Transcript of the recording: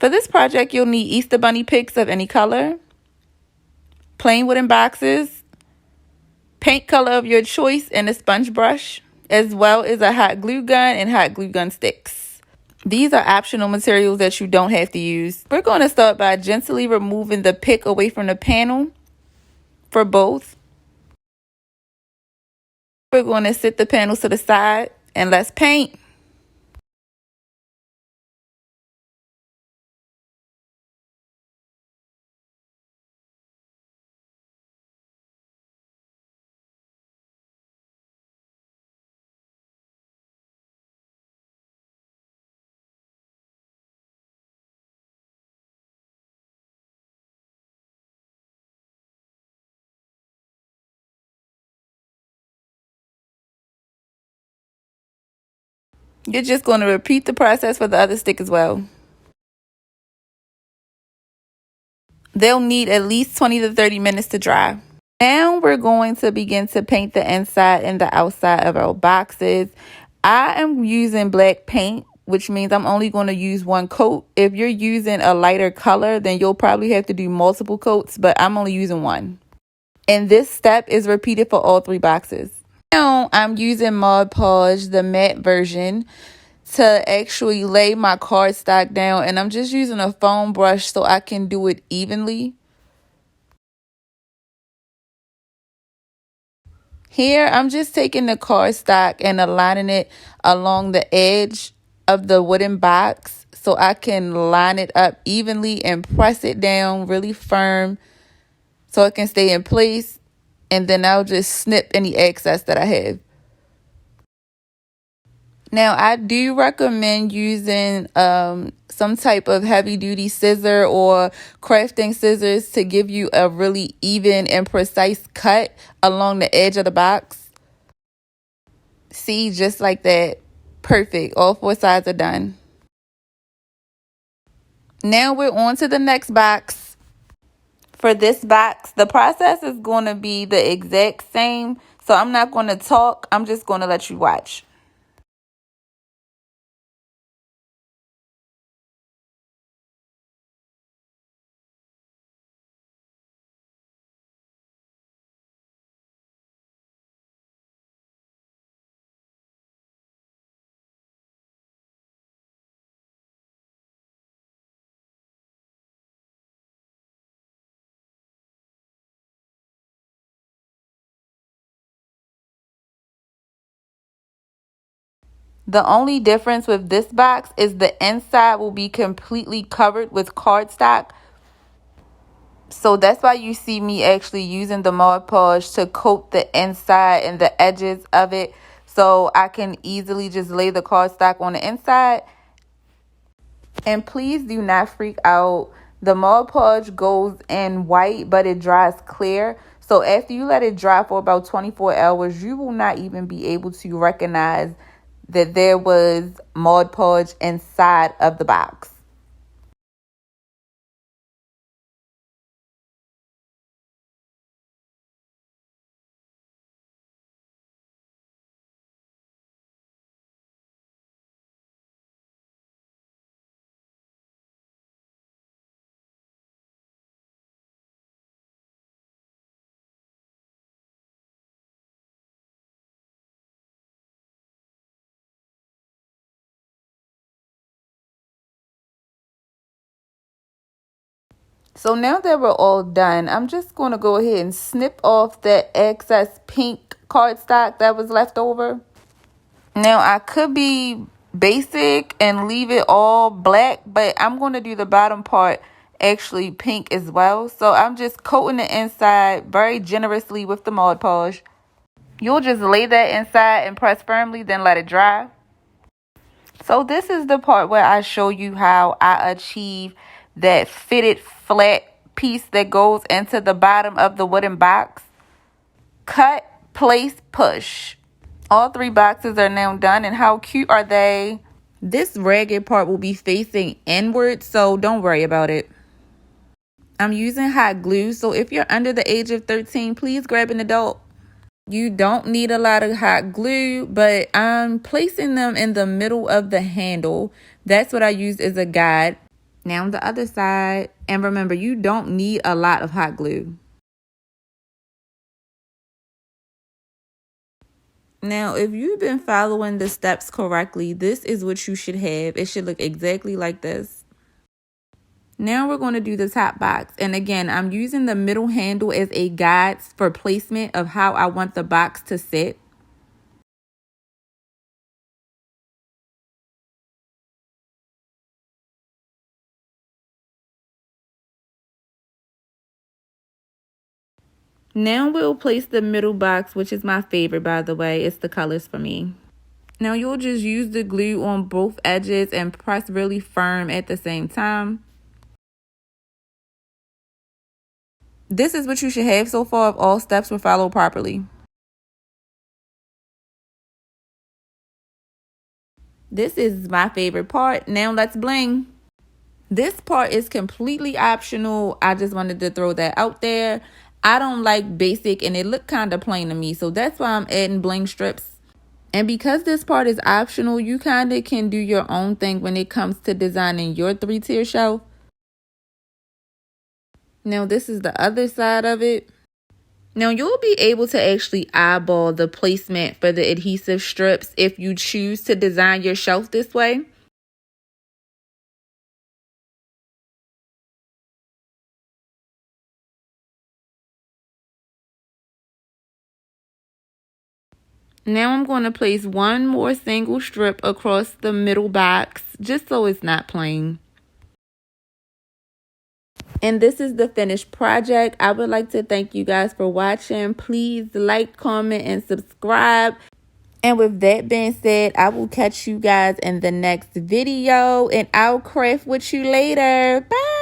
For this project, you'll need Easter Bunny picks of any color, plain wooden boxes, paint color of your choice, and a sponge brush, as well as a hot glue gun and hot glue gun sticks. These are optional materials that you don't have to use. We're going to start by gently removing the pick away from the panel for both. We're going to sit the panels to the side and let's paint. You're just going to repeat the process for the other stick as well. They'll need at least 20 to 30 minutes to dry. Now we're going to begin to paint the inside and the outside of our boxes. I am using black paint, which means I'm only going to use one coat. If you're using a lighter color, then you'll probably have to do multiple coats, but I'm only using one. And this step is repeated for all 3 boxes. Now I'm using Podge, the matte version, to actually lay my cardstock down, and I'm just using a foam brush so I can do it evenly. Here I'm just taking the cardstock and aligning it along the edge of the wooden box so I can line it up evenly and press it down really firm so it can stay in place, and then I'll just snip any excess that I have. Now, I do recommend using some type of heavy-duty scissor or crafting scissors to give you a really even and precise cut along the edge of the box. See, just like that. Perfect. All 4 sides are done. Now we're on to the next box. For this box, the process is going to be the exact same. So I'm not going to talk. I'm just going to let you watch. The only difference with this box is the inside will be completely covered with cardstock. So that's why you see me actually using the Mod Podge to coat the inside and the edges of it, so I can easily just lay the cardstock on the inside. And please do not freak out. The Mod Podge goes in white, but it dries clear. So after you let it dry for about 24 hours, you will not even be able to recognize that there was Mod Podge inside of the box. So now that we're all done, I'm just going to go ahead and snip off that excess pink cardstock that was left over. Now, I could be basic and leave it all black, but I'm going to do the bottom part actually pink as well. So I'm just coating the inside very generously with the Mod Podge. You'll just lay that inside and press firmly, then let it dry. So this is the part where I show you how I achieve that fitted flat piece that goes into the bottom of the wooden box. Cut, place, push. All 3 boxes are now done, and how cute are they? This ragged part will be facing inward, so don't worry about it. I'm using hot glue, so if you're under the age of 13, please grab an adult. You don't need a lot of hot glue, but I'm placing them in the middle of the handle. That's what I use as a guide. Now the other side. And remember, you don't need a lot of hot glue. Now, if you've been following the steps correctly, this is what you should have. It should look exactly like this. Now we're going to do the top box. And again, I'm using the middle handle as a guide for placement of how I want the box to sit. Now we'll place the middle box, which is my favorite, by the way. It's the colors for me. Now you'll just use the glue on both edges and press really firm at the same time. This is what you should have so far if all steps were followed properly. This is my favorite part. Now let's bling. This part is completely optional. I just wanted to throw that out there. I don't like basic and it looked kind of plain to me. So that's why I'm adding bling strips. And because this part is optional, you kind of can do your own thing when it comes to designing your 3-tier shelf. Now this is the other side of it. Now you'll be able to actually eyeball the placement for the adhesive strips if you choose to design your shelf this way. Now I'm going to place one more single strip across the middle box, just so it's not plain. And this is the finished project. I would like to thank you guys for watching. Please like, comment, and subscribe. And with that being said, I will catch you guys in the next video, and I'll craft with you later. Bye.